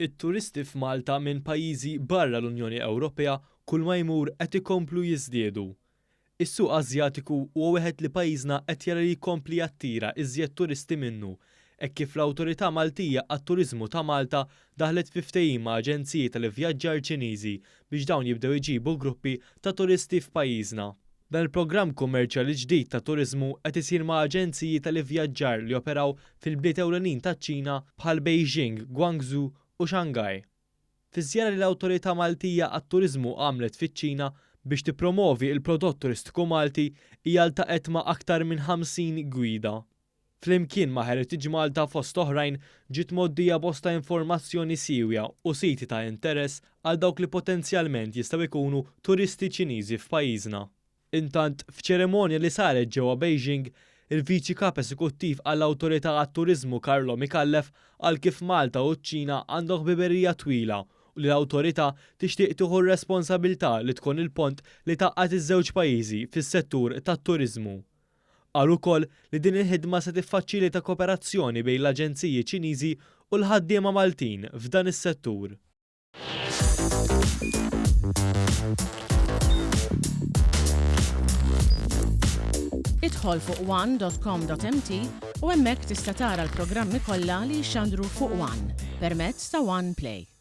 It-turisti f'Malta minn pajjiżi barra l-Unjoni Ewropea kull ma jmur qed ikomplu jiżdiedu. Is-suq Asjatiku huwa wieħed li pajjiżna qed jara li jkompli jattira iżjed turisti minnu, hekk kif l-Awtorità Maltija għat-Turiżmu ta' Malta daħlet fi ftehim ma' aġenziji tal-ivvjaġġar Ċiniżi biex dawn jibdew iġibu gruppi ta' turisti f'pajjiżna. Dan il-programm kummerċjali ġdid ta' turiżmu qed isir ma' aġenziji tal-ivvjaġġar li operaw fil-bliet ewlenin taċ-Ċina bħal Beijing, Guangzhou u Shanghai. Fiż-żjara li l-Awtorità Maltija għat-Turiżmu għamlet fiċ-Ċina biex tippromovi l-prodott turistiku Malti hija ltaqet ma' aktar minn 50 gwida. Flimkien ma' Heritage Malta fost oħrajn ġiet moddija bosta informazzjoni sewja u siti ta' interess għal dawk li potenzjalment jistgħu jkunu turisti Ċiniżi f'pajjiżna. Intant, f'ċeremonja li saret ġewwa Beijing, il-Viċi Kap Eżekuttiv għall-Awtorità għat-Turiżmu Carlo Mikallef qal kif Malta u ċ-Ċina għandhom ħbiberija twila u li l-awtorità tixtieq tieħu r-responsabbiltà li tkun il-pont li taqqat iż-żewġ pajjiżi fis-settur tat-turiżmu. Qal ukoll li din il-ħidma se tiffaċilita kooperazzjoni bejn l-Aġenziji Ċiniżi u l-ħaddiema Maltin f'dan is-settur. Idħol fuq one.com.mt u hemmhekk tista' tara l-programmi kollha li jxandru fuq One permezz ta' One Play.